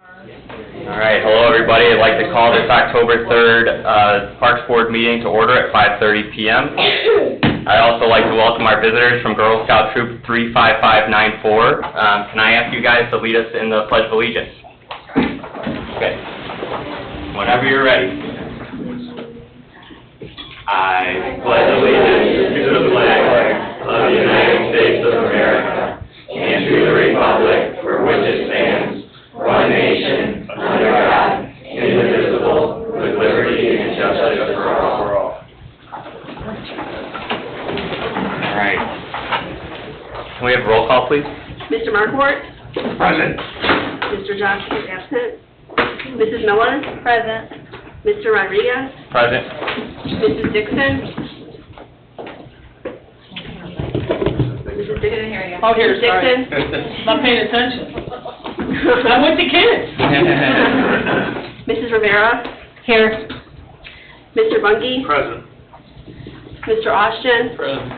All right, hello everybody. I'd like to call this October 3rd Parks Board meeting to order at 5:30 p.m. I'd also like to welcome our visitors from Girl Scout Troop 35594. Can I ask you guys to lead us in the Pledge of Allegiance? Okay. Whenever you're ready. I pledge allegiance to the flag of the United States of America and to the republic for which it stands, one nation, under God, indivisible, with liberty and justice for all. All right. Can we have roll call, please? Mr. Markwart? Present. Mr. Johnson is absent. Mrs. Miller? Present. Mr. Rodriguez? Present. Mrs. Dixon? Mrs. Dixon? Oh, here, Mrs. sorry. Dixon? Not paying attention. I'm with the kids. Mrs. Rivera? Here. Mr. Bungie? Present. Mr. Austin? Present.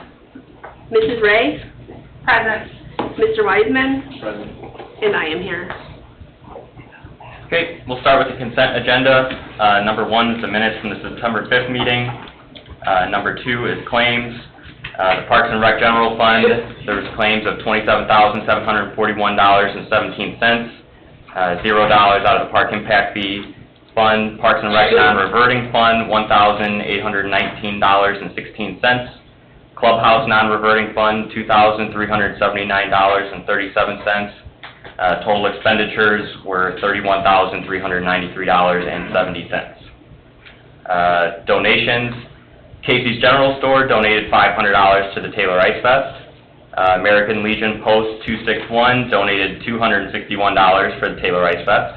Mrs. Ray? Present. Mr. Wiseman? Present. And I am here. Okay, we'll start with the consent agenda. Number 1 is the minutes from the September 5th meeting. Number 2 is claims. The Parks and Rec General Fund, there was claims of $27,741.17. $0 out of the Park Impact Fee Fund. Parks and Rec Non-Reverting Fund, $1,819.16. Clubhouse Non-Reverting Fund, $2,379.37. Total expenditures were $31,393.70. Donations. Casey's General Store donated $500 to the Taylor Ice Fest. American Legion Post 261 donated $261 for the Taylor Ice Fest.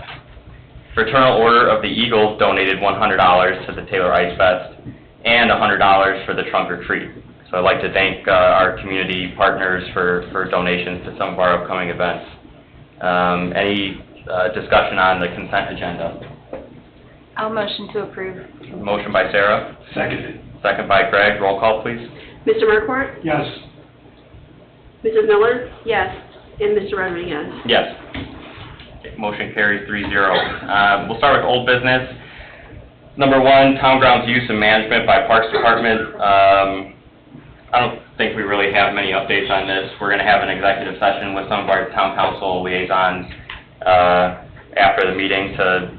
Fraternal Order of the Eagles donated $100 to the Taylor Ice Fest and $100 for the Trunk or Treat. So I'd like to thank our community partners for donations to some of our upcoming events. Any discussion on the consent agenda? I'll motion to approve. Motion by Sarah. Seconded. Second by Greg. Roll call, please. Mr. Markwart? Yes. Mrs. Miller? Yes. And Mr. Rodriguez? Yes. Okay, motion carries 3-0. We'll start with old business. Number 1, town grounds use and management by Parks Department. I don't think we really have many updates on this. We're going to have an executive session with some of our town council liaisons after the meeting to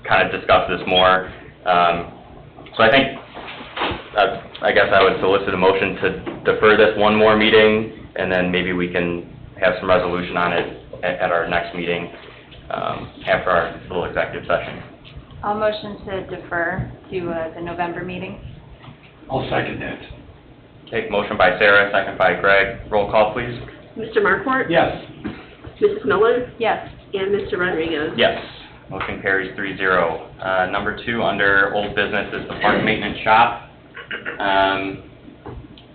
kind of discuss this more. So I guess I would solicit a motion to defer this one more meeting, and then maybe we can have some resolution on it at our next meeting after our little executive session. I'll motion to defer to the November meeting. I'll second that. Okay, motion by Sarah, second by Greg. Roll call, please. Mr. Markwart? Yes. Mrs. Miller? Yes. And Mr. Rodriguez? Yes. Motion carries 3-0. Number 2 under old business is the park maintenance shop.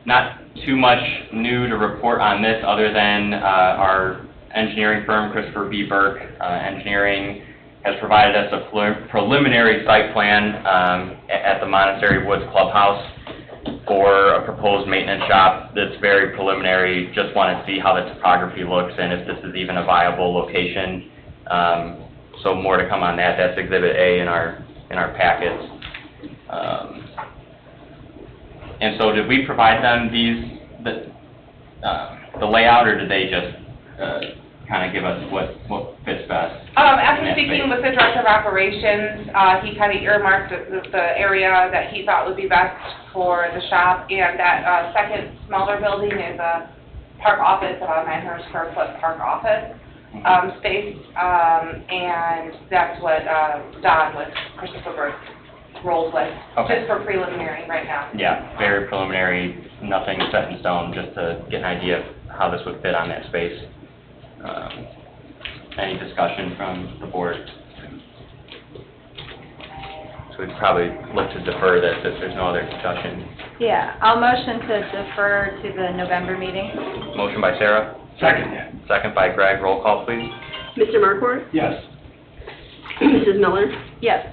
Not too much new to report on this other than our engineering firm, Christopher B. Burke Engineering, has provided us a preliminary site plan at the Monastery Woods Clubhouse for a proposed maintenance shop. That's very preliminary. Just want to see how the topography looks and if this is even a viable location. So more to come on that. That's Exhibit A in our packets. And so did we provide them the layout, or did they just kind of give us what fits best? After speaking with the Director of Operations, he kind of earmarked the area that he thought would be best for the shop, and that second smaller building is a park office, about 900 square foot park office space, and that's what Don with Christopher Burke rolls with, Okay. just for preliminary right now. Yeah, very preliminary, nothing set in stone, just to get an idea of how this would fit on that space. Any discussion from the board? So we'd probably look to defer this if there's no other discussion. Yeah, I'll motion to defer to the November meeting. Motion by Sarah, Second that. second by Greg. Roll call, please. Mr. Markwart? Yes. Mrs. Miller? Yes.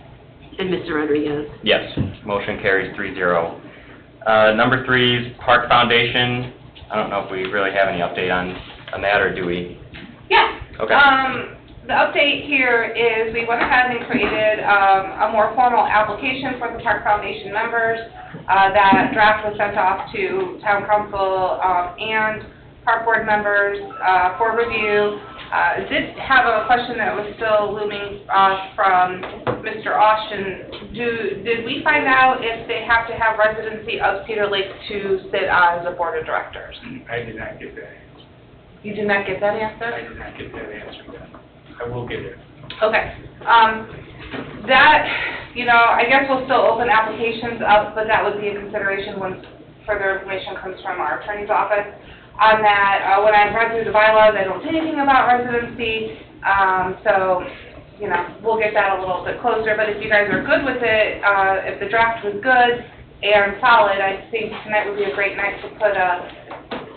And Mr. Rodriguez? Yes, motion carries 3-0. Number 3 is Park Foundation. I don't know if we really have any update on that, or do we? Yeah. Okay. The update here is we went ahead and created a more formal application for the Park Foundation members. That draft was sent off to Town Council and Park Board members for review. Did have a question that was still looming from Mr. Austin. Did we find out if they have to have residency of Cedar Lake to sit on the board of directors? I did not get that answer. You did not get that answer? I did not get that answer yet. I will get it. Okay. That, I guess we'll still open applications up, but that would be a consideration when further information comes from our attorney's office. On that, when I read through the bylaws, I don't see anything about residency, so, we'll get that a little bit closer. But if you guys are good with it, if the draft was good and solid, I think tonight would be a great night to put a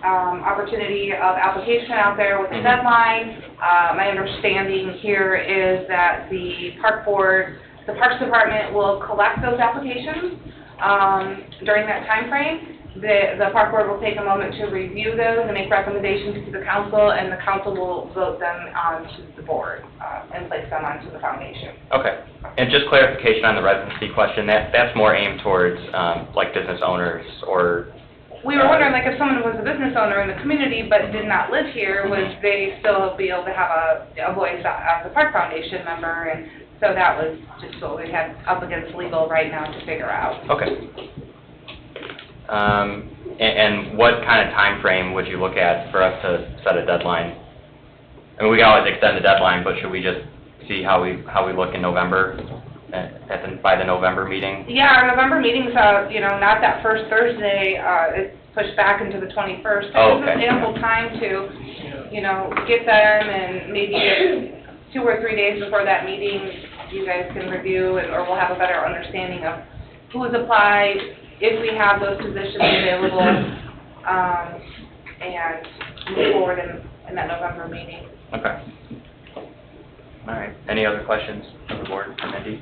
opportunity of application out there with a deadline. My understanding here is that the Parks Department will collect those applications during that time frame. The Park Board will take a moment to review those and make recommendations to the council, and the council will vote them onto the board and place them onto the foundation. Okay. And just clarification on the residency question, that's more aimed towards, like, business owners or... We were wondering, like, if someone was a business owner in the community but did not live here, would they still be able to have a voice as a Park Foundation member? And so that was just what we had up against legal right now to figure out. Okay. And what kind of time frame would you look at for us to set a deadline? I mean, we can always extend the deadline, but should we just see how we look in November, by the November meeting? Yeah, our November meeting's, not that first Thursday, it's pushed back into the 21st. Oh, There's okay. ample time to, get them, and maybe 2 or 3 days before that meeting, you guys can review, or we'll have a better understanding of who's applied, if we have those positions available, and move forward in that November meeting. Okay. All right. Any other questions from the board, from Mindy?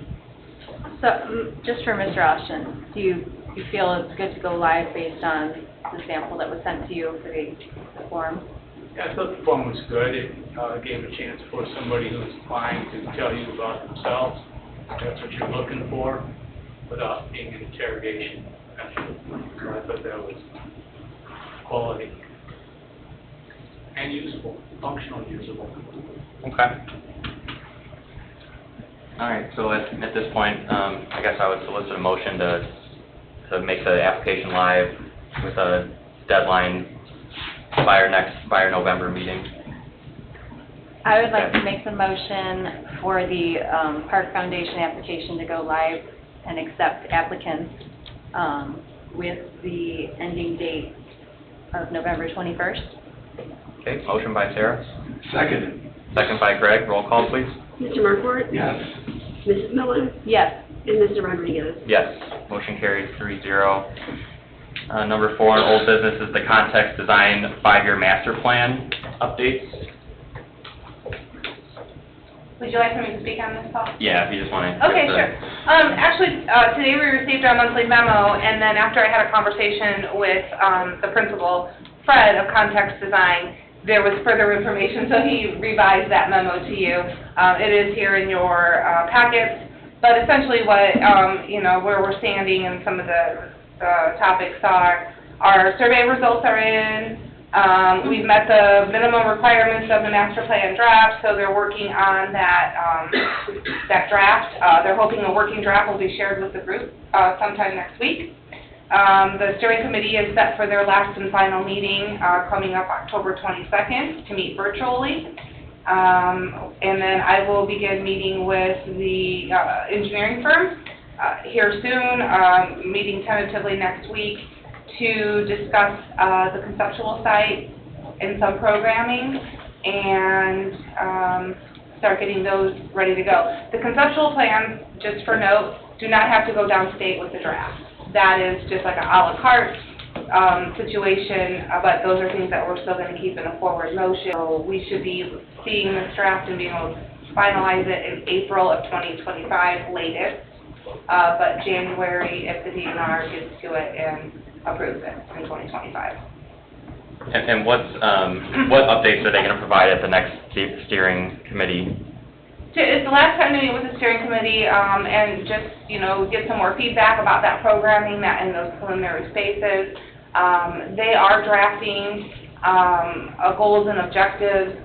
So, just for Mr. Austin, do you feel it's good to go live based on the sample that was sent to you for the form? Yeah, I thought the form was good. It gave a chance for somebody who's applying to tell you about themselves. That's what you're looking for, without being an interrogation. So I thought that was quality and useful, functional, usable. Okay. All right, so at this point, I guess I would solicit a motion to make the application live with a deadline by our November meeting. I would like to make the motion for the Park Foundation application to go live and accept applicants with the ending date of November 21st. Okay, motion by Sarah, Seconded. second by Greg. Roll call, please. Mr. Markort? Yes. Mrs. Miller? Yes. And Mr. Rodriguez? Yes, motion carries 3-0. Number 4 on old business is the Context Design 5-year master plan updates. Would you like for me to speak on this, Paul? Yeah, if you just want to. Okay, sure. Actually, today we received our monthly memo, and then after I had a conversation with the principal, Fred, of Context Design, there was further information, so he revised that memo to you. It is here in your packets, but essentially what, where we're standing and some of the topics are, our survey results are in. We've met the minimum requirements of the master plan draft, so they're working on that draft. They're hoping a working draft will be shared with the group sometime next week. The steering committee is set for their last and final meeting coming up October 22nd to meet virtually. And then I will begin meeting with the engineering firm here soon, meeting tentatively next week to discuss the conceptual site and some programming and start getting those ready to go. The conceptual plans, just for note, do not have to go downstate with the draft. That is just like an a la carte situation, but those are things that we're still going to keep in a forward motion. So we should be seeing this draft and being able to finalize it in April of 2025 latest, but January if the DNR gets to it and approves it in 2025. And what updates are they going to provide at the next steering committee It's the last time to meet with the steering committee, and just, get some more feedback about that programming, that in those preliminary spaces. They are drafting, goals and objectives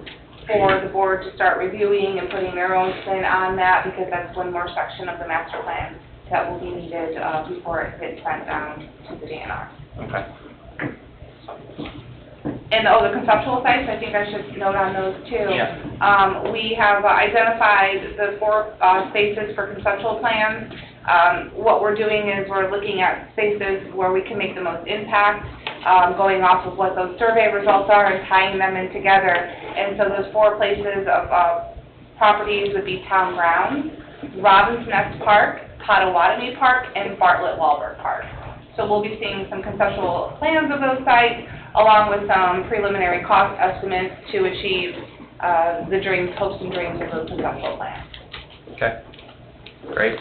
for the board to start reviewing and putting their own spin on that, because that's one more section of the master plan that will be needed, before it gets sent down to the DNR. Okay. And, the conceptual sites, I think I should note on those too. Yeah. We have identified the 4 spaces for conceptual plans. What we're doing is we're looking at spaces where we can make the most impact, going off of what those survey results are and tying them in together. And so those 4 places of properties would be Town Grounds, Robin's Nest Park, Potawatomi Park, and Bartlett Wahlberg Park. So we'll be seeing some conceptual plans of those sites, along with some preliminary cost estimates to achieve the dreams, hopes and dreams of those conceptual plans. Okay. Great.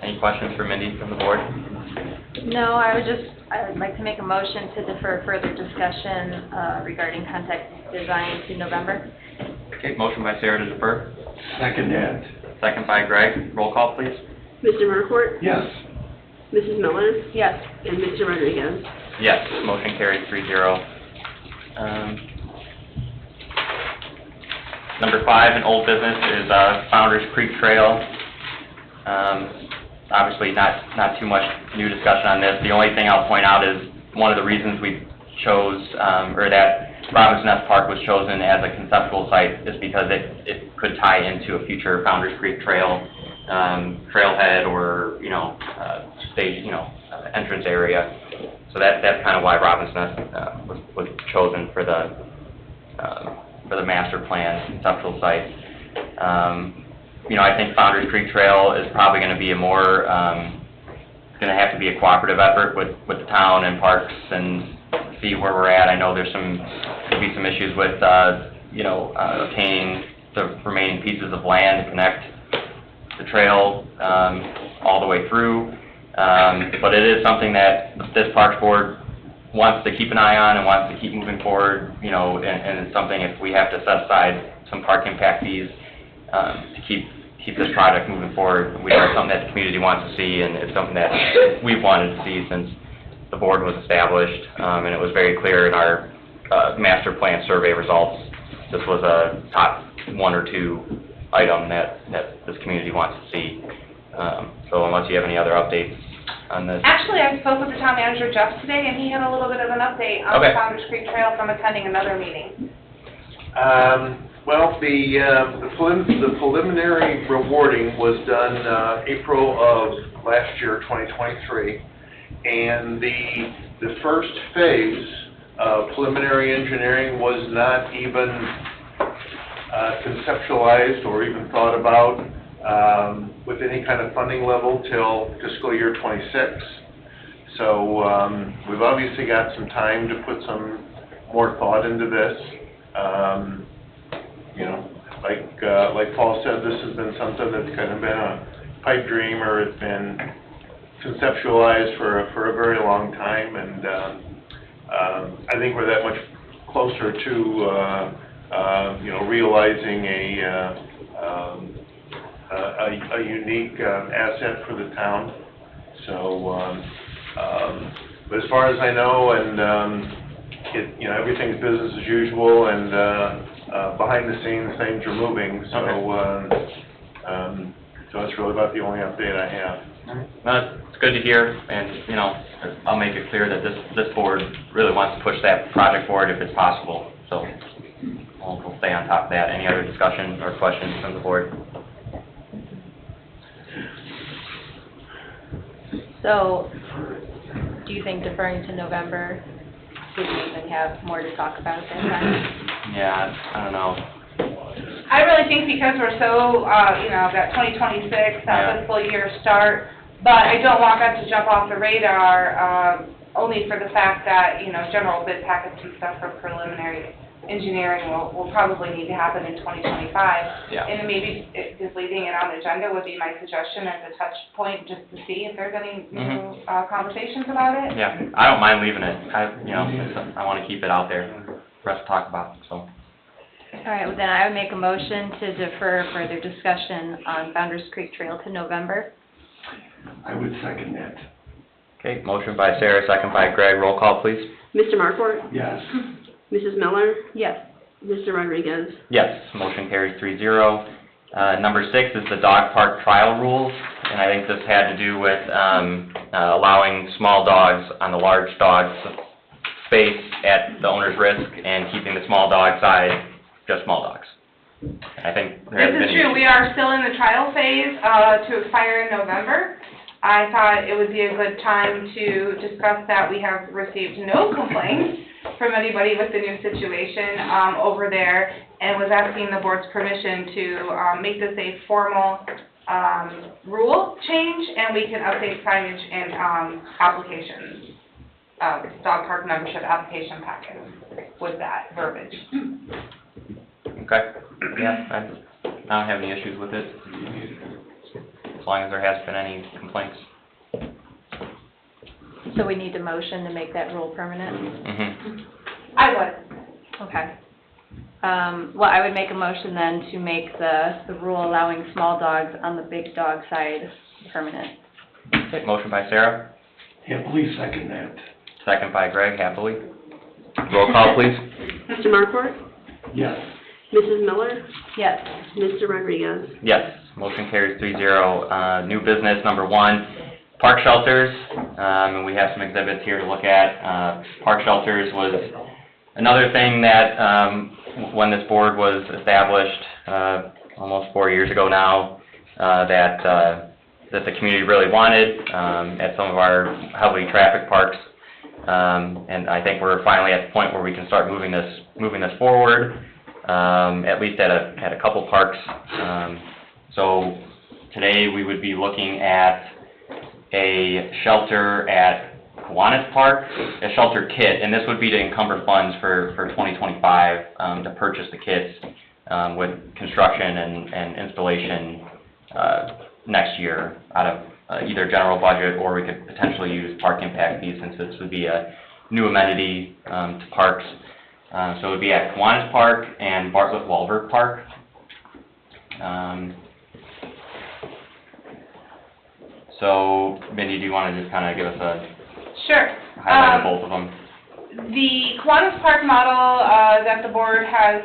Any questions for Mindy from the board? No, I would like to make a motion to defer further discussion regarding contact design to November. Okay, motion by Sarah to defer, Second that. second by Greg. Roll call, please. Mr. Merkort? Yes. Mrs. Miller? Yes. And Mr. Rodriguez? Yes, motion carries 3-0. Number 5 in old business is Founder's Creek Trail. Obviously, not too much new discussion on this. The only thing I'll point out is one of the reasons we chose, or that Robin's Nest Park was chosen as a conceptual site is because it could tie into a future Founder's Creek Trail, trailhead, or, stage, entrance area. So that's kind of why Robin's Nest was chosen for the master plan conceptual site. I think Founder's Creek Trail is probably going to be going to have to be a cooperative effort with the town and parks and see where we're at. I know could be some issues with, obtaining the remaining pieces of land to connect the trail all the way through. But it is something that this Parks Board wants to keep an eye on and wants to keep moving forward, and it's something if we have to set aside some park impact fees to keep this project moving forward. We know it's something that the community wants to see, and it's something that we've wanted to see since the board was established, and it was very clear in our master plan survey results. This was a top 1 or 2 item that this community wants to see. So unless you have any other updates on this. Actually, I spoke with the town manager, Jeff, today, and he had a little bit of an update on the Okay. Founder's Creek Trail from attending another meeting. Well, the preliminary rewarding was done April of last year, 2023, and the first phase of preliminary engineering was not even conceptualized or even thought about with any kind of funding level till fiscal year 26. So we've obviously got some time to put some more thought into this. Like Paul said, this has been something that's kind of been a pipe dream, or it's been conceptualized for a very long time, and I think we're that much closer to realizing a unique asset for the town. So, but as far as I know, and everything's business as usual, and behind the scenes things are moving. So, so that's really about the only update I have. No, it's good to hear, and, I'll make it clear that this board really wants to push that project forward if it's possible, so we'll stay on top of that. Any other discussion or questions from the board? So, do you think deferring to November, would we even have more to talk about at that time? Yeah, I don't know. I really think because we're so, that 2026, Yeah. that fiscal year start, but I don't want that to jump off the radar, only for the fact that, general bid packets and stuff for preliminary engineering will probably need to happen in 2025. Yeah. And maybe just leaving it on the agenda would be my suggestion as a touch point, just to see if there's any new conversations about it. Yeah, I don't mind leaving it. I want to keep it out there for us to talk about, so. All right, well then I would make a motion to defer further discussion on Founder's Creek Trail to November. I would second that. Okay, motion by Sarah, second by Greg. Roll call, please. Mr. Markwart? Yes. Mrs. Miller? Yes. Mr. Rodriguez? Yes, motion carries 3-0. Number 6 is the dog park trial rules, and I think this had to do with allowing small dogs on the large dogs space at the owner's risk and keeping the small dog side just small dogs. I think there has been... This is true, we are still in the trial phase, to expire in November. I thought it would be a good time to discuss that. We have received no complaints from anybody with the new situation, over there, and was asking the board's permission to, make this a formal, rule change, and we can update signage and, applications, dog park membership application packet with that verbiage. Okay, yeah, I don't have any issues with it, as long as there hasn't been any complaints. So we need a motion to make that rule permanent? Mm-hmm. I would. Okay. Well, I would make a motion then to make the rule allowing small dogs on the big dog side permanent. Okay, motion by Sarah, Happily second that. second by Greg, happily. Roll call, please. Mr. Markwart? Yes. Mrs. Miller? Yes. Mr. Rodriguez? Yes, motion carries 3-0. New business, number 1, park shelters, and we have some exhibits here to look at. Park shelters was another thing that, when this board was established, almost 4 years ago now, that the community really wanted, at some of our heavily trafficked parks. And I think we're finally at the point where we can start moving this forward, at least at a couple parks. So today we would be looking at a shelter at Kiwanis Park, a shelter kit, and this would be to encumber funds for 2025, to purchase the kits, with construction and installation, next year out of either general budget, or we could potentially use park impact fees, since this would be a new amenity, to parks. So it would be at Kiwanis Park and Bartlett Wahlberg Park. So, Mindy, do you want to just kind of give us a Sure. highlight of both of them? The Kiwanis Park model, that the board has,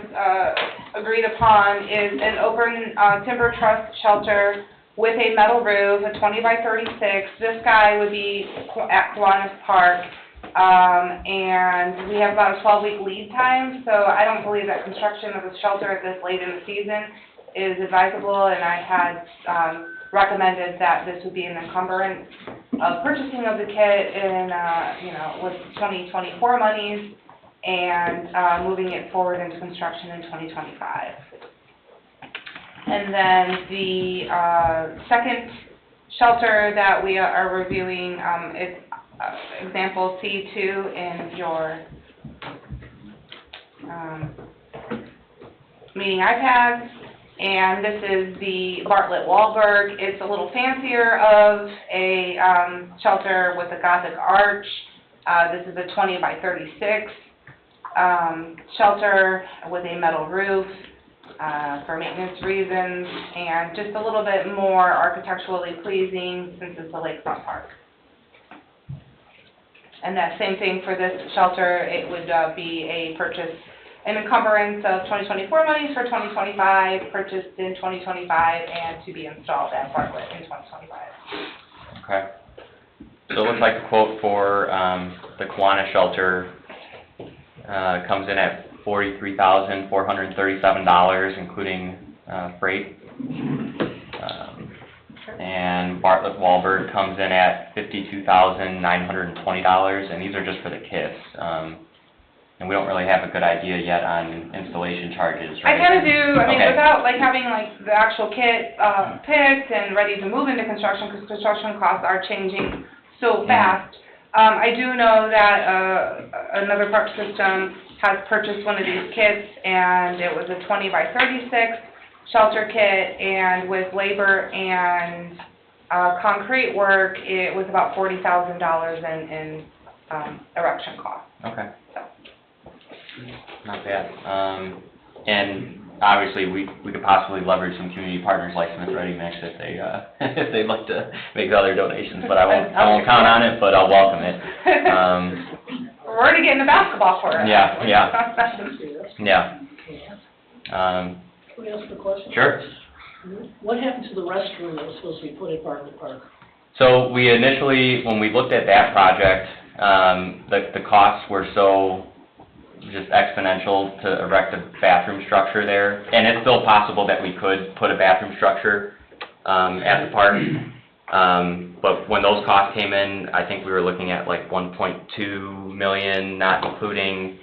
agreed upon is an open, timber truss shelter with a metal roof, a 20 by 36. This guy would be at Kiwanis Park, and we have about a 12-week lead time, so I don't believe that construction of a shelter at this late in the season is advisable, and I had, recommended that this would be an encumbrance of purchasing of the kit in, with 2024 monies, and, moving it forward into construction in 2025. And then the, second shelter that we are reviewing, is, example C2 in your, meeting iPads. And this is the Bartlett Wahlberg. It's a little fancier of a, shelter with a Gothic arch. This is a 20 by 36, shelter with a metal roof, for maintenance reasons, and just a little bit more architecturally pleasing since it's a lakefront park. And that same thing for this shelter, it would, be a purchase, an encumbrance of 2024 monies for 2025, purchased in 2025, and to be installed at Bartlett in 2025. Okay. So it looks like the quote for, the Kiwanis shelter, comes in at $43,437, including, freight. And Bartlett Wahlberg comes in at $52,920, and these are just for the kits. And we don't really have a good idea yet on installation charges, I right? kind of do, I mean, Okay. without like having like the actual kit, picked and ready to move into construction, because construction costs are changing so fast. I do know that, another park system has purchased one of these kits, and it was a 20 by 36 shelter kit, and with labor and, concrete work, it was about $40,000 in erection costs. Okay. So. Not bad. and obviously, we could possibly leverage some community partners like Smith Ready Mix if they, if they'd like to make other donations, but I won't count on it, but I'll welcome it. We're already getting a basketball for it. Yeah. Yeah. Can we ask a question? Sure. What happened to the restroom that was supposed to be put at Bartlett Park? So we initially, when we looked at that project, the costs were so just exponential to erect a bathroom structure there. And it's still possible that we could put a bathroom structure, at the park. But when those costs came in, I think we were looking at like 1.2 million, not including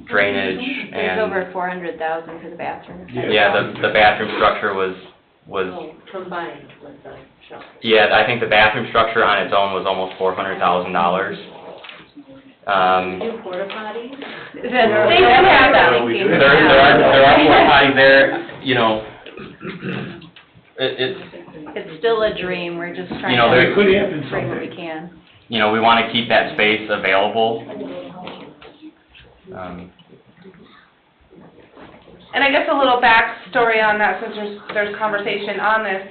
drainage and. There's over 400,000 for the bathroom. Yeah, the bathroom structure was, Oh, combined with the shelter. yeah, I think the bathroom structure on its own was almost $400,000. New porta potties? They do have that. We do. There are porta potties there, you know, It's still a dream, we're just trying You know, there to could happen bring what someday. we can. you know, we wanna keep that space available. And I guess a little backstory on that, since there's conversation on this,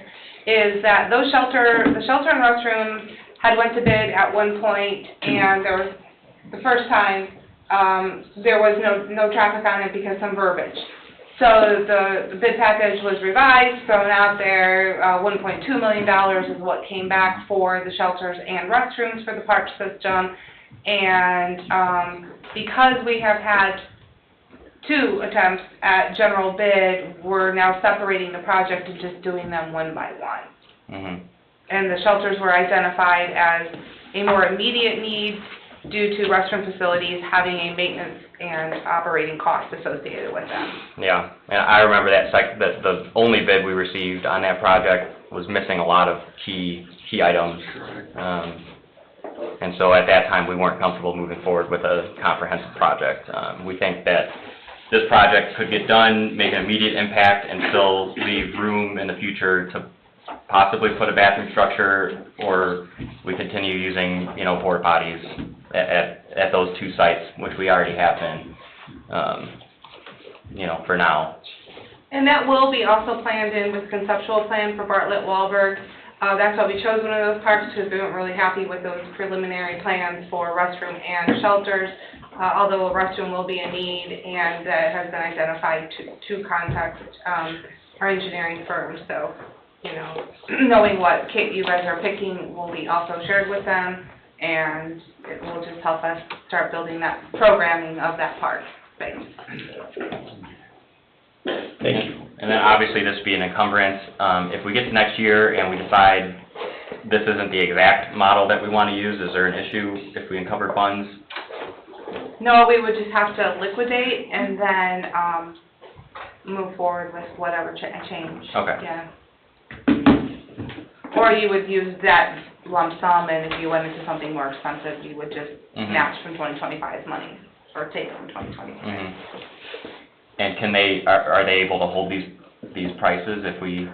is that the shelter and restrooms had went to bid at one point, and there was, the first time, there was no traffic on it because some verbiage. So the bid package was revised, thrown out there, $1.2 million is what came back for the shelters and restrooms for the park system. And because we have had 2 attempts at general bid, we're now separating the project and just doing them one by one. Mhm. And the shelters were identified as a more immediate need due to restroom facilities having a maintenance and operating cost associated with them. Yeah, and I remember that the only bid we received on that project was missing a lot of key items. And so at that time, we weren't comfortable moving forward with a comprehensive project. We think that this project could get done, make an immediate impact, and still leave room in the future to possibly put a bathroom structure, or we continue using, you know, porta potties at those 2 sites, which we already have been, you know, for now. And that will be also planned in with conceptual plan for Bartlett Wahlberg. That's why we chose one of those parks, because we weren't really happy with those preliminary plans for restroom and shelters. Although a restroom will be a need, and it has been identified to contact our engineering firm. So, you know, knowing what kit you guys are picking will be also shared with them, and it will just help us start building that programming of that park space. Thank you. And then obviously this would be an encumbrance. If we get to next year and we decide this isn't the exact model that we want to use, is there an issue if we encumber funds? No, we would just have to liquidate and then move forward with whatever change. Okay. Yeah. Or you would use that lump sum, and if you went into something more expensive, you would just Mhm. match from 2025's money, or take from 2025. Mhm. And can are they able to hold these prices if we,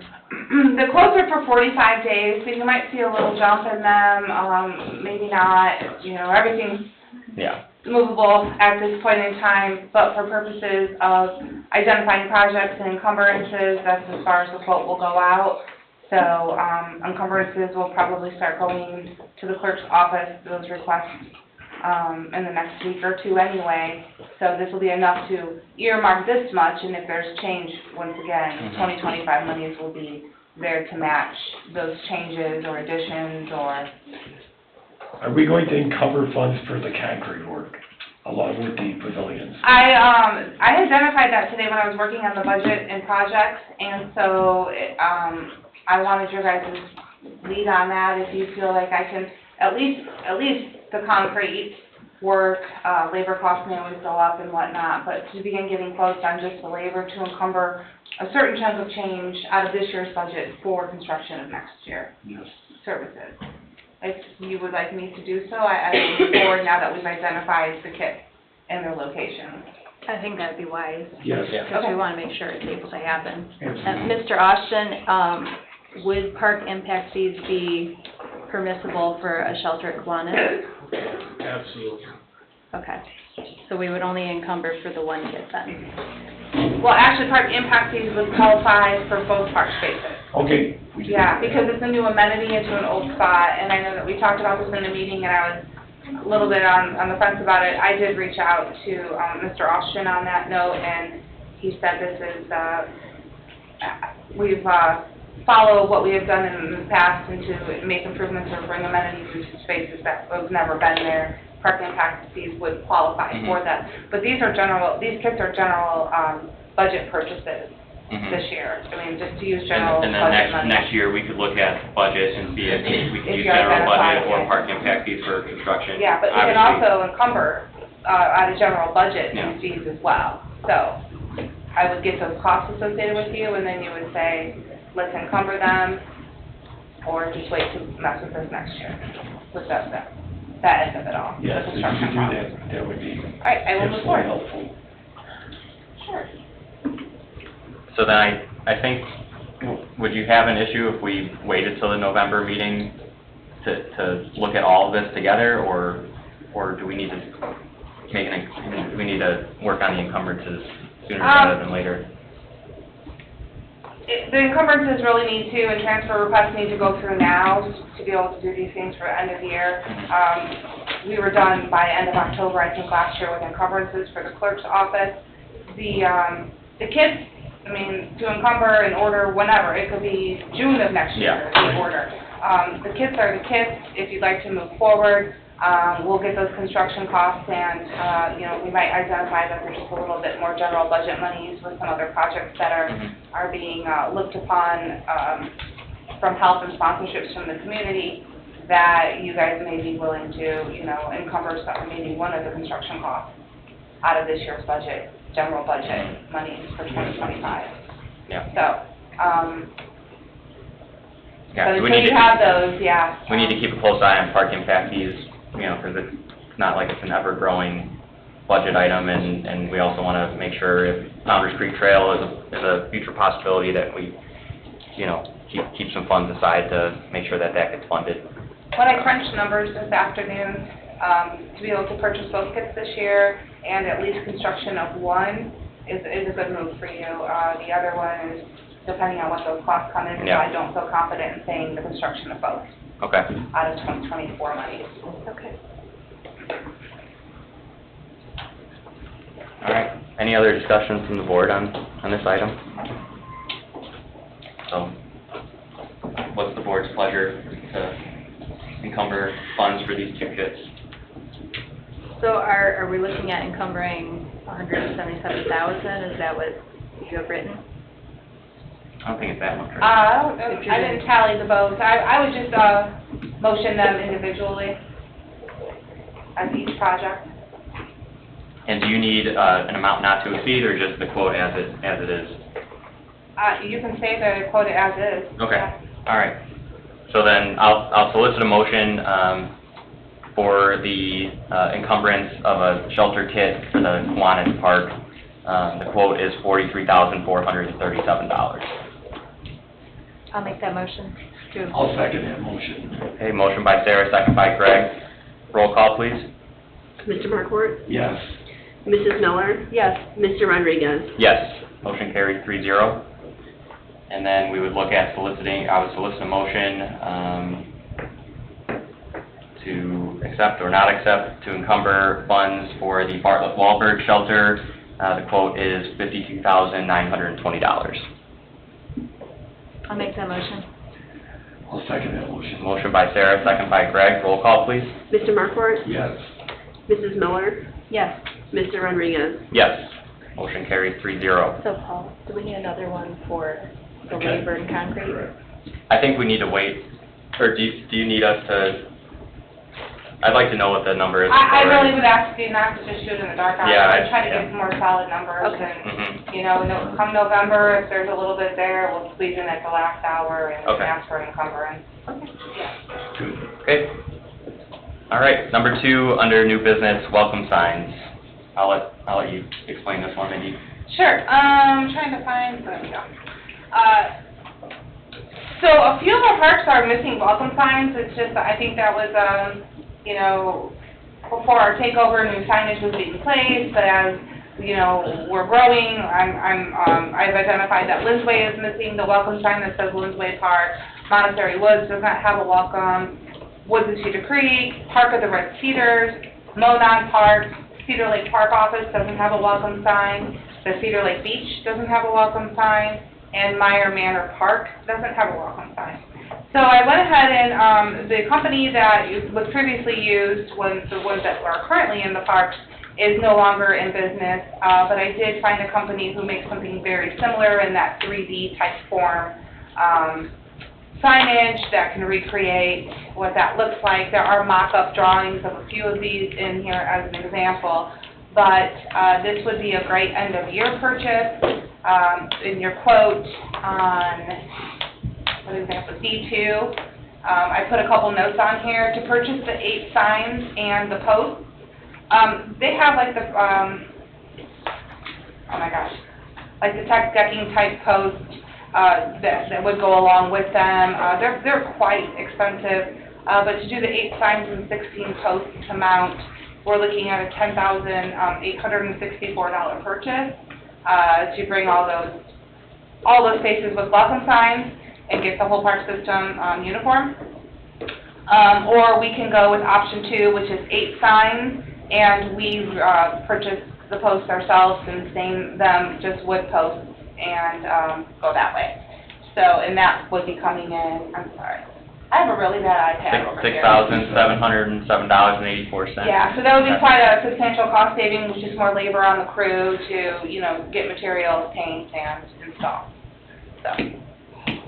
The quotes are for 45 days, so you might see a little jump in them, maybe not, you know, everything's yeah, movable at this point in time, but for purposes of identifying projects and encumbrances, that's as far as the quote will go out. So, encumbrances will probably start going to the clerk's office, those requests, in the next week or 2 anyway. So this will be enough to earmark this much, and if there's change, once again, 2025 monies will be there to match those changes or additions or. Are we going to encumber funds for the concrete work along with the pavilions? I identified that today when I was working on the budget and projects, and so, I wanted your guys' lead on that, if you feel like I can, at least the concrete work, labor costs may always go up and whatnot, but to begin getting quotes on just the labor to encumber a certain chunk of change out of this year's budget for construction of next year Yes. services. If you would like me to do so, I will move forward now that we've identified the kit and their location. I think that'd be wise, Yes. Yeah. because we want to make sure it's able to happen. Absolutely. Mr. Austin, would park impact fees be permissible for a shelter at Kiwanis? Absolutely. Okay, so we would only encumber for the 1 kit then? Well, actually, park impact fees would qualify for both park spaces. Okay. we did Yeah, that. because it's a new amenity into an old spot, and I know that we talked about this in the meeting, and I was a little bit on the fence about it. I did reach out to, Mr. Austin on that note, and he said this is, we've, follow what we have done in the past and to make improvements or bring amenities into spaces that have never been there. Park impact fees would qualify for that. But these kits are general, budget purchases this year. I mean, just to use general And budget then money. next year, we could look at budget and see if we can If use you general identify budget or it. park impact fees for construction. Yeah, but you can Obviously, also encumber, out of general budget Yeah. these fees as well. So, I would get those costs associated with you, and then you would say, let's encumber them, or just wait to mess with this next year. With that end of it all. Yes, if you Construction could do costs. that would be All right, I will move absolutely forward. helpful. Sure. So then I think, would you have an issue if we waited till the November meeting to look at all of this together, or do we need to do we need to work on the encumbrances sooner rather than later? The encumbrances really need to, and transfer requests need to go through now to be able to do these things for the end of the year. We were done by end of October, I think, last year with encumbrances for the clerk's office. The kits, I mean, to encumber and order whenever, it could be June of next year, the order. The kits are the kits. If you'd like to move forward, we'll get those construction costs, and, we might identify that there's just a little bit more general budget monies with some other projects that are being looked upon from help and sponsorships from the community, that you guys may be willing to, encumber some, maybe one of the construction costs out of this year's budget, general budget monies for 2025. Yeah. So, Yeah, but so we until need you to, have those, yeah. we need to keep a close eye on park impact fees, because it's not like it's an ever-growing budget item, and we also want to make sure if Founder's Creek Trail is a future possibility, that we, keep some funds aside to make sure that gets funded. When I crunched numbers this afternoon, to be able to purchase both kits this year and at least construction of one is a good move for you. The other one is, depending on what those costs come in, so Yeah. I don't feel confident in saying the construction of both Okay. out of 2024 money. Okay. All right. Any other discussion from the board on this item? So, what's the board's pleasure to encumber funds for these two kits? So are we looking at encumbering $177,000? Is that what you have written? I don't think it's that much, right? I didn't tally the votes. I would just, motion them individually as each project. And do you need an amount not to exceed, or just the quote as it is? You can say the quote as is. Okay. Yeah. All right. So then I'll solicit a motion for the encumbrance of a shelter kit for the Kiwanis Park. The quote is $43,437. I'll make that motion to. I'll second that motion. Okay, motion by Sarah, second by Greg. Roll call, please. Mr. Markort? Yes. Mrs. Miller? Yes. Mr. Rodriguez? Yes, motion carried 3-0. And then we would look at I would solicit a motion to accept or not accept, to encumber funds for the Bartlett Wahlberg shelter. The quote is $52,920. I'll make that motion. I'll second that motion. Motion by Sarah, second by Greg. Roll call, please. Mr. Markort? Yes. Mrs. Miller? Yes. Mr. Rodriguez? Yes, motion carried 3-0. So Paul, do we need another one for the Okay. labor and concrete? I think we need to wait, or do you need us to, I'd like to know what the number is. I before- really would ask you not to just shoot in the dark on it. Yeah, I'm trying to yeah. get more solid numbers, Okay. and, Mhm. come November, if there's a little bit there, we'll squeeze in at the last hour and Okay. ask for an encumbrance. Yeah. Good. Okay. All right, number 2, under new business, welcome signs. I'll let you explain this one, maybe. Sure, trying to find, there we go. So a few of our parks are missing welcome signs. It's just, I think that was, before our takeover, new signage was being placed, but as we're growing. I've identified that Lindsway is missing the welcome sign that says Lindsway Park. Montessori Woods does not have a welcome. Woods of Cedar Creek, Park of the Red Cedars, Monon Park, Cedar Lake Park Office doesn't have a welcome sign. The Cedar Lake Beach doesn't have a welcome sign. And Meyer Manor Park doesn't have a welcome sign. So I went ahead and, the company that was previously used, the ones that are currently in the parks, is no longer in business, but I did find a company who makes something very similar in that 3D type form, signage that can recreate what that looks like. There are mock-up drawings of a few of these in here as an example, but this would be a great end-of-year purchase. In your quote on, for example, D2, I put a couple notes on here. To purchase the 8 signs and the posts, they have like the, like the tech decking type posts that would go along with them. They're quite expensive, but to do the 8 signs and 16 posts to mount, we're looking at a $10,864 purchase. To bring all those spaces with welcome signs and get the whole park system uniform. Or we can go with option 2, which is 8 signs, and we purchase the posts ourselves and stain them just wood posts and go that way. So, and that would be coming in, I'm sorry, I have a really bad iPad over here. $6,707.84. Yeah, so that would be quite a substantial cost saving, which is more labor on the crew to, get materials, paint, and install. So,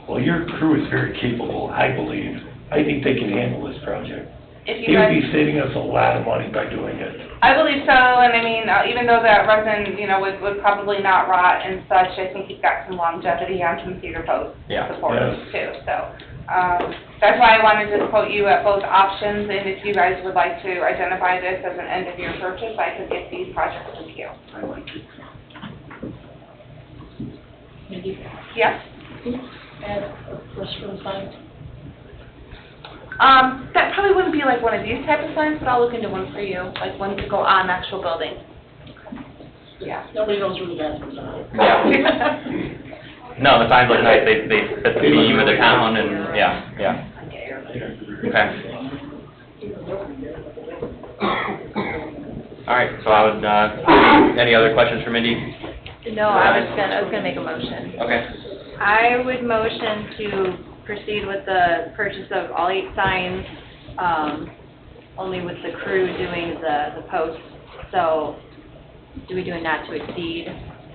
Well, your crew is very capable, I believe. I think they can handle this project. if They you would guys, be saving us a lot of money by doing it. I believe so, and I mean, even though that resin, would probably not rot and such, I think he's got some longevity on some cedar posts Yeah. supports too, so. That's why I wanted to quote you at both options, and if you guys would like to identify this as an end-of-year purchase, I could get these projects with you. I like it. Maybe Yes? add restroom signs. That probably wouldn't be like one of these type of signs, but I'll look into one for you, like one to go on the actual building. Yeah. Nobody knows where the bathrooms are. Yeah. No, the signs look nice, they fit the theme of the town, and, yeah. Okay. All right, so I would, any other questions for Mindy? No, I was gonna make a motion. Okay. I would motion to proceed with the purchase of all 8 signs, only with the crew doing the posts. So, do we do a not to exceed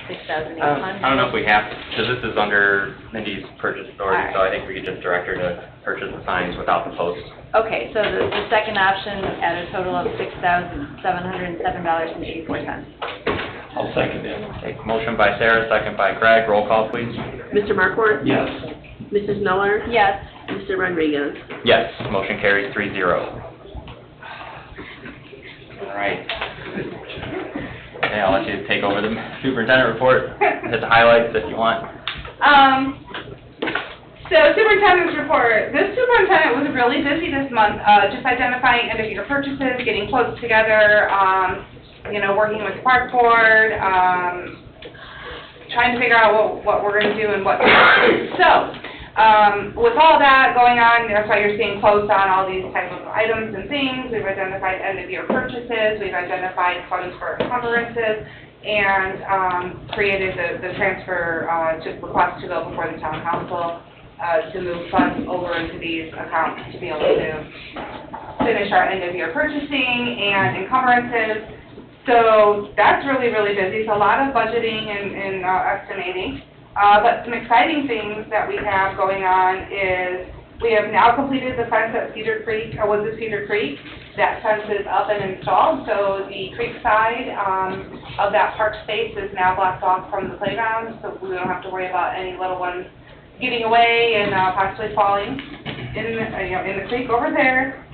6,800? I don't know if we have, because this is under Mindy's purchase authority, so I think we could just direct her to purchase the signs without the posts. Okay, so the second option at a total of $6,707.84. I'll second that. Okay, motion by Sarah, second by Greg, roll call please. Mr. Markworth? Yes. Mrs. Miller? Yes. Mr. Rodriguez? Yes, motion carries 3-0. All right. Okay, I'll let you take over the superintendent report, hit the highlights if you want. So superintendent's report, this superintendent was really busy this month, just identifying end-of-year purchases, getting quotes together, working with the park board, trying to figure out what we're going to do and what not. So, with all that going on, that's why you're seeing quotes on all these type of items and things. We've identified end-of-year purchases, we've identified funds for encumbrances, and created the transfer request to go before the town council to move funds over into these accounts to be able to finish our end-of-year purchasing and encumbrances. So that's really, really busy. It's a lot of budgeting and estimating. But some exciting things that we have going on is we have now completed the fence at Cedar Creek, or was it Cedar Creek? That fence is up and installed, so the creek side of that park space is now blocked off from the playground, so we don't have to worry about any little ones getting away and possibly falling in the creek over there.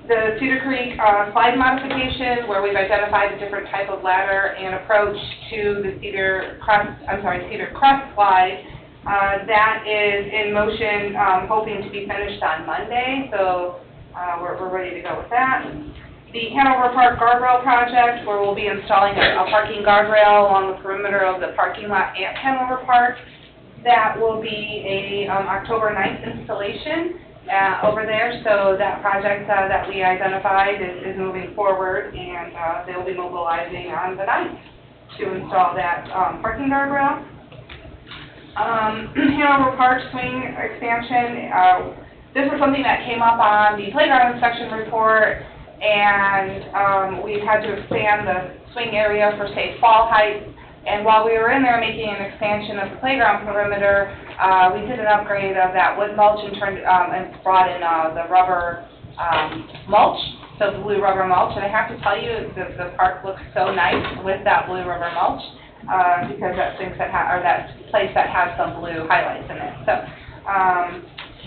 The Cedar Creek slide modification, where we've identified a different type of ladder and approach to the Cedar Crest slide, that is in motion, hoping to be finished on Monday, so we're ready to go with that. the Hanover Park guardrail project, where we'll be installing a parking guardrail along the perimeter of the parking lot at Hanover Park. That will be a October 9th installation over there, so that project that we identified is moving forward, and they'll be mobilizing on the 9th to install that parking guardrail. Hanover Park swing expansion, this is something that came up on the playground inspection report, and we've had to expand the swing area for, say, fall height. And while we were in there making an expansion of the playground perimeter, we did an upgrade of that wood mulch and brought in the rubber mulch, so blue rubber mulch. And I have to tell you, the park looks so nice with that blue rubber mulch because that place that has some blue highlights in it. So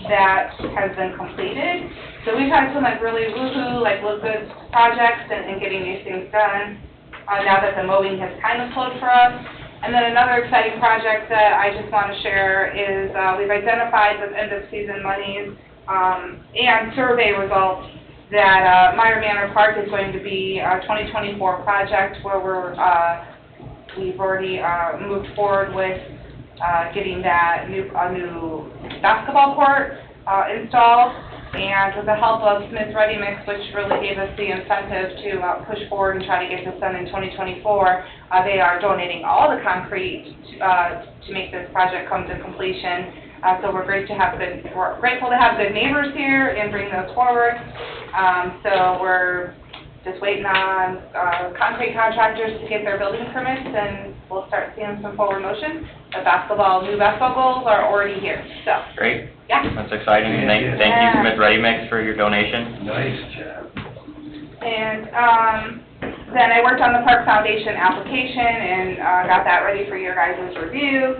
that has been completed. So we've had some really woohoo, look good projects and getting these things done. Now that the mowing has kind of slowed for us. And then another exciting project that I just want to share is we've identified with end-of-season monies and survey results that Meyer Manor Park is going to be a 2024 project where we've already moved forward with getting that new basketball court installed. And with the help of Smith Ready Mix, which really gave us the incentive to push forward and try to get this done in 2024, they are donating all the concrete to make this project come to completion. So we're grateful to have good neighbors here and bring those forward. So we're just waiting on concrete contractors to get their building permits, and we'll start seeing some forward motion. The new basketball goals are already here. So Great. yeah. That's exciting. Thank you, Smith Ready Mix, for your donation. Nice job. And then I worked on the Park Foundation application and got that ready for your guys' review.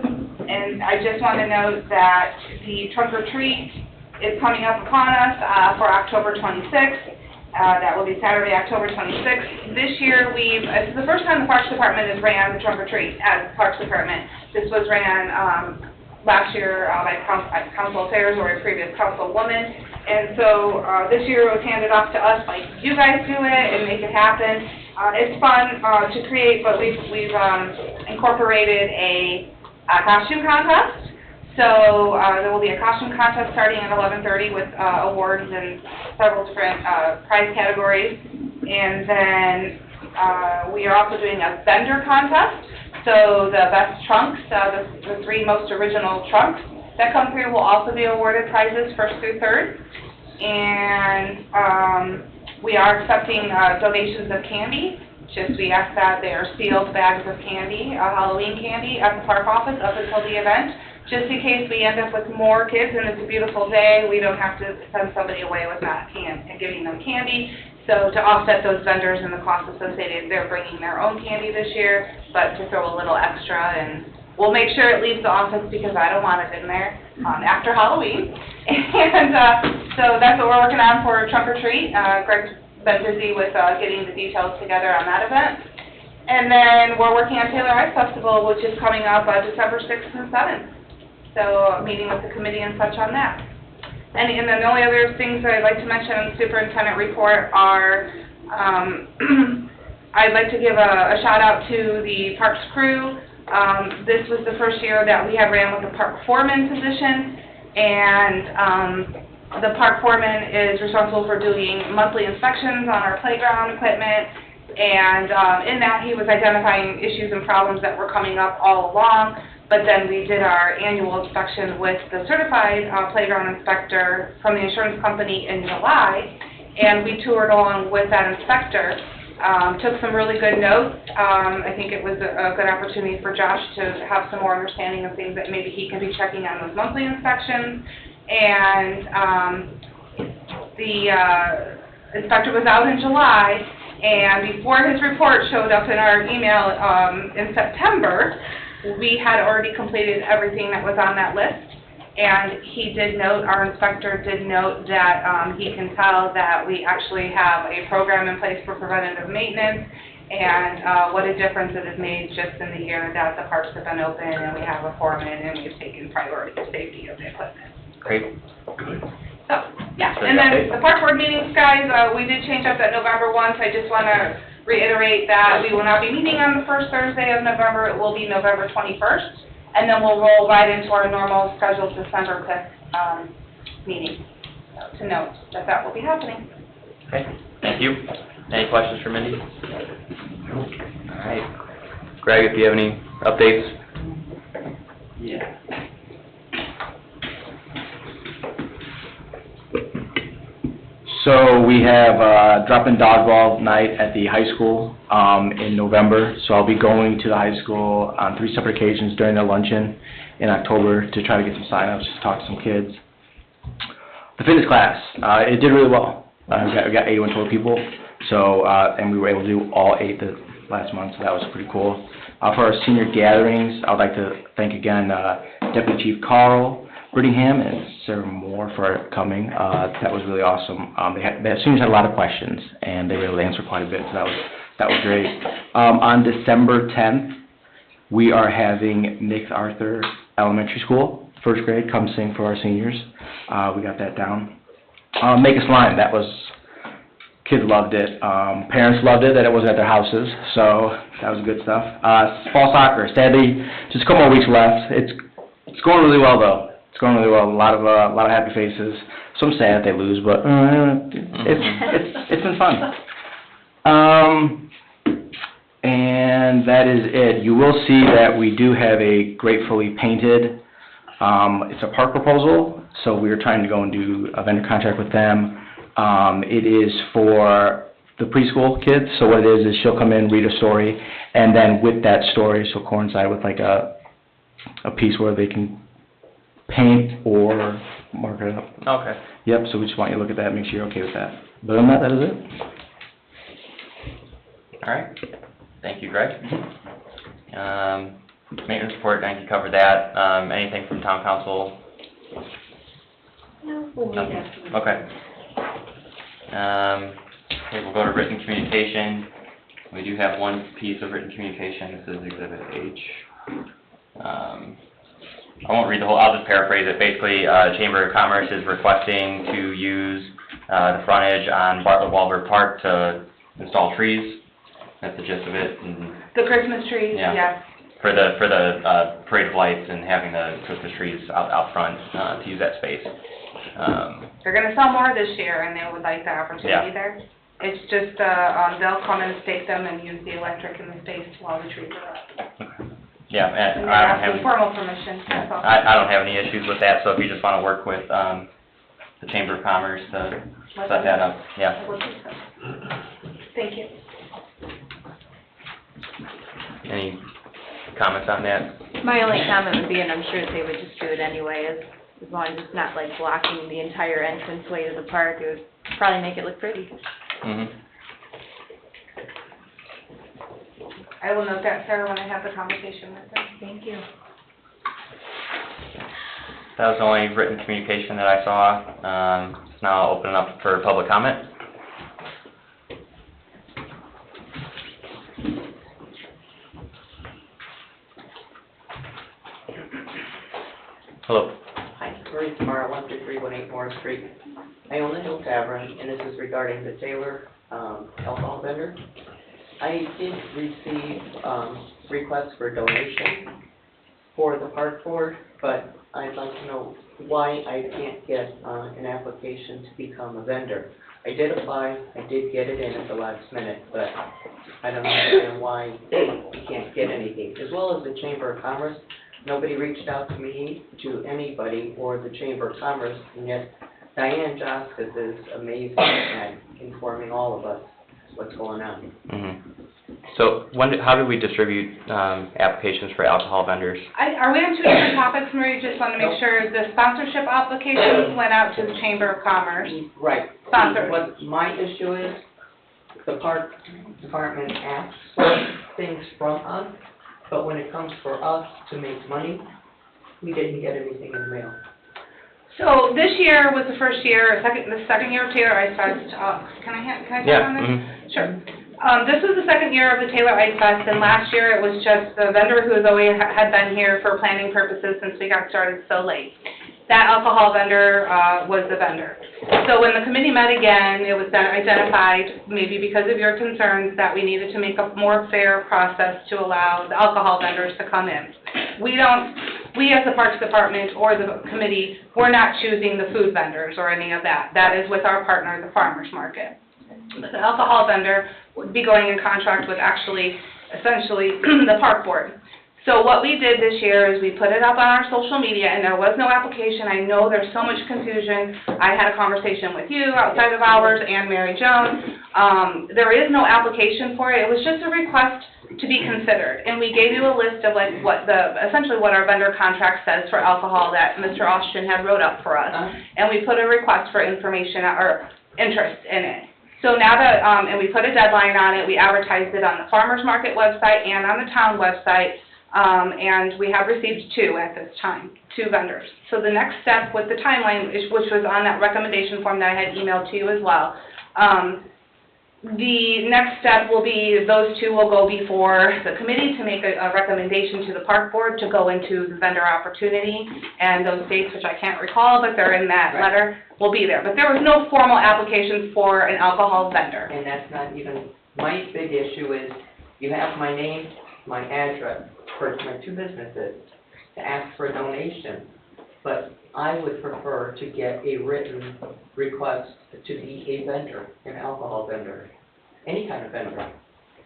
And I just want to note that the trunk or treat is coming up upon us for October 26th. That will be Saturday, October 26th. This year, this is the first time the Parks Department has ran the trunk or treat as the Parks Department. This was ran last year by Council Affairs or a previous councilwoman. And so this year it was handed off to us, you guys do it and make it happen. It's fun to create, but we've incorporated a costume contest. So there will be a costume contest starting at 11:30 with awards in several different prize categories. And then we are also doing a vendor contest. So the best trunks, the 3 most original trunks that come through will also be awarded prizes first through third. And we are accepting donations of candy. We ask that they are sealed bags of candy, Halloween candy, at the park office up until the event. Just in case we end up with more kids and it's a beautiful day, we don't have to send somebody away with not giving them candy. So to offset those vendors and the costs associated, they're bringing their own candy this year, but to throw a little extra, and we'll make sure it leaves the office because I don't want it in there after Halloween. And so that's what we're working on for Trunk or Treat. Greg's been busy with getting the details together on that event. And then we're working on Taylor Ice Festival, which is coming up December 6th and 7th. So meeting with the committee and such on that. And then the only other things that I'd like to mention in the superintendent report are, I'd like to give a shout out to the parks crew. This was the first year that we have ran with the park foreman position, and the park foreman is responsible for doing monthly inspections on our playground equipment, and in that he was identifying issues and problems that were coming up all along. But then we did our annual inspection with the certified playground inspector from the insurance company in July, and we toured along with that inspector, took some really good notes. I think it was a good opportunity for Josh to have some more understanding of things that maybe he can be checking on those monthly inspections. And the inspector was out in July, and before his report showed up in our email in September, we had already completed everything that was on that list, and he did note, our inspector did note that he can tell that we actually have a program in place for preventative maintenance, and what a difference it has made just in the year that the parks have been open and we have a foreman and we've taken priority of safety of the equipment. Great. Good. So Yeah, for the and then update. the park board meetings, guys, we did change up that November one, so I just want to reiterate that we will not be meeting on the first Thursday of November, it will be November 21st, and then we'll roll right into our normal scheduled December 5th meeting. So to note that that will be happening. Okay, thank you. Any questions for Mindy? All right. Greg, if you have any updates? Yeah. So we have drop-in dodgeball night at the high school in November. So I'll be going to the high school on 3 separate occasions during their luncheon in October to try to get some sign-ups, to talk to some kids. The fitness class, it did really well. We got 81 total people, so and we were able to do all 8 last month, so that was pretty cool. For our senior gatherings, I would like to thank again Deputy Chief Carl Brittingham and Sarah Moore for coming. That was really awesome. The seniors had a lot of questions, and they were able to answer quite a bit, so that was great. On December 10th, we are having Nick Arthur Elementary School, first grade, come sing for our seniors. We got that down. Make a Slime, that was, kids loved it. Parents loved it, that it wasn't at their houses, so that was good stuff. Fall soccer, sadly, just a couple more weeks left. It's going really well, though. It's going really well. A lot of happy faces. Some sad they lose, but it's been fun. And that is it. You will see that we do have a Gratefully Painted. It's a park proposal, so we are trying to go and do a vendor contract with them. It is for the preschool kids. So what it is she'll come in, read a story, and then with that story, she'll coincide with like a piece where they can paint or mark it up. Okay. Yep, so we just want you to look at that, make sure you're okay with that. But other than that, that is it. All right. Thank you, Greg. Maintenance report, I think you covered that. Anything from town council? No, we'll meet Nothing? after. Okay. Okay, we'll go to written communication. We do have one piece of written communication. This is Exhibit H. I won't read the whole, I'll just paraphrase it. Basically, Chamber of Commerce is requesting to use the frontage on Bartlett Wahlberg Park to install trees. That's the gist of it. And The Christmas trees, Yeah. yes. for the parade of lights and having the Christmas trees out front to use that space. They're gonna sell more this year, and they would like the opportunity Yeah. there. It's just, they'll come and stake them and use the electric in the space while the trees are up. Yeah, And and they're I don't asking have, formal permission, that's all. I don't have any issues with that, so if you just want to work with the Chamber of Commerce to set that up, yeah. Thank you. Any comments on that? My only comment would be, and I'm sure they would just do it anyway, as long as it's not like blocking the entire entranceway to the park, it would probably make it look pretty. Mm-hmm. I will note that, Sarah, when I have the conversation with them. Thank you. That was the only written communication that I saw. So now I'll open it up for public comment. Hello. Hi, Marie Tamara, 13318 Morris Street. I own the Hill Tavern, and this is regarding the Taylor alcohol vendor. I did receive requests for donation for the park board, but I'd like to know why I can't get an application to become a vendor. I did apply, I did get it in at the last minute, but I don't understand why you can't get anything. As well as the Chamber of Commerce, nobody reached out to me, to anybody, or the Chamber of Commerce, and yet Diane Joskus is amazing at informing all of us what's going on. Mm-hmm. So how do we distribute applications for alcohol vendors? Are we on two different topics, Marie? Just want to make sure the sponsorship applications went out to the Chamber of Commerce. Right. Sponsors. What my issue is, the park department asks for things from us, but when it comes for us to make money, we didn't get anything in the mail. So this year was the first year, the second year of Taylor Ice Fest. Can I talk on this? Mm-hmm. Sure. This was the second year of the Taylor Ice Fest, and last year it was just the vendor who has always had been here for planning purposes since we got started so late. that alcohol vendor was the vendor. So when the committee met again, it was then identified, maybe because of your concerns, that we needed to make a more fair process to allow the alcohol vendors to come in. We as the Parks Department or the committee, we're not choosing the food vendors or any of that. That is with our partner, the farmer's market. But the alcohol vendor would be going in contract with essentially, the park board. So what we did this year is we put it up on our social media, and there was no application. I know there's so much confusion. I had a conversation with you outside of hours and Mary Joan. There is no application for it. It was just a request to be considered. And we gave you a list of like essentially what our vendor contract says for alcohol that Mr. Austin had wrote up for us. And we put a request for information or interest in it. So now that, and we put a deadline on it, we advertised it on the farmer's market website and on the town website. And we have received 2 at this time, 2 vendors. So the next step with the timeline, which was on that recommendation form that I had emailed to you as well, the next step will be those 2 will go before the committee to make a recommendation to the park board to go into the vendor opportunity, and those dates, which I can't recall, but they're in that letter, will be there. But there was no formal application for an alcohol vendor. And that's not even, my big issue is, you have my name, my address for my 2 businesses to ask for a donation, but I would prefer to get a written request to be a vendor, an alcohol vendor, any kind of vendor.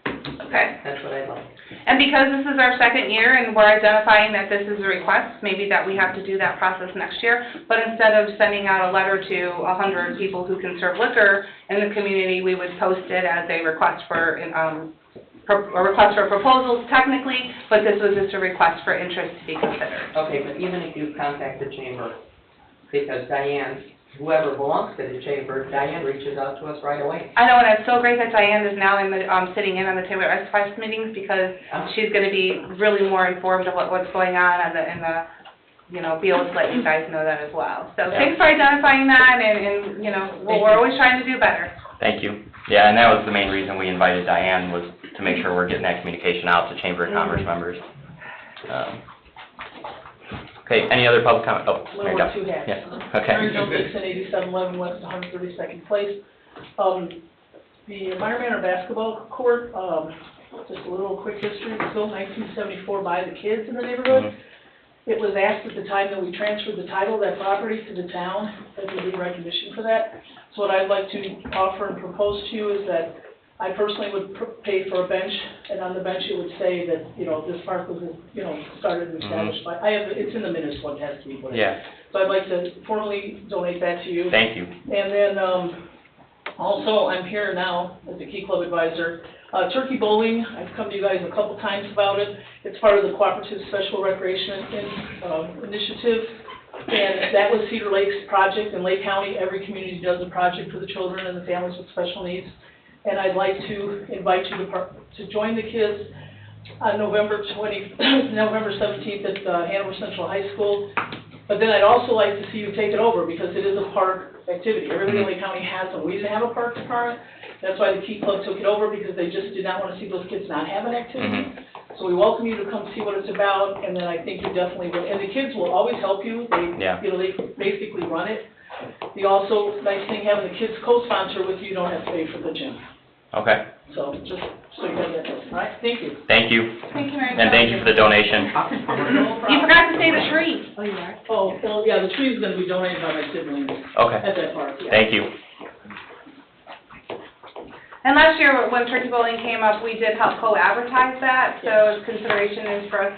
Okay. That's what I like. And because this is our second year and we're identifying that this is a request, maybe that we have to do that process next year, but instead of sending out a letter to 100 people who can serve liquor in the community, we would post it as a request for proposals technically, but this was just a request for interest to be considered. Okay, but even if you contact the chamber, because Diane, whoever belongs to the chamber, Diane reaches out to us right away. I know, and it's so great that Diane is now in the, sitting in on the Taylor S5 meetings, because she's going to be really more informed of what's going on and be able to let you guys know that as well. So thanks for identifying that, and we're always trying to do better. Thank you. Yeah, and that was the main reason we invited Diane, was to make sure we're getting that communication out to Chamber of Commerce members. Okay, any other public comment? Oh, there you go. Little 2 hats. Yeah, okay. Mary Jo Dixon, 8711 West 132nd Place. The Meyer Manor basketball court, just a little quick history, it was built in 1974 by the kids in the neighborhood. It was asked at the time that we transferred the title of that property to the town, that we need recognition for that. So what I'd like to offer and propose to you is that I personally would pay for a bench, and on the bench it would say that, this park was, started and established by, it's in the minutes what has to be put in. Yeah. So I'd like to formally donate that to you. Thank you. And then, also, I'm here now as the Key Club advisor. Turkey bowling, I've come to you guys a couple times about it. It's part of the Cooperative Special Recreation Initiative. And that was Cedar Lake's project in Lake County. Every community does a project for the children and the families with special needs. And I'd like to invite you to join the kids on November 17th at Hanover Central High School. But then I'd also like to see you take it over, because it is a park activity. Everybody in Lake County has them. We didn't have a park department. That's why the Key Club took it over, because they just did not want to see those kids not have an activity. So we welcome you to come see what it's about, and then I think you definitely will. And the kids will always help you. They basically run it. The also nice thing, having the kids co-sponsor with you, you don't have to pay for the gym. Okay. So just so you have that. All right, thank you. Thank you. Thank you, Mary Jo. And thank you for the donation. You forgot to say the tree. Oh, you are? Oh, well, yeah, the tree is going to be donated by my siblings Okay. at that park, yeah. Thank you. And last year, when turkey bowling came up, we did help co-advertise that, so consideration is for us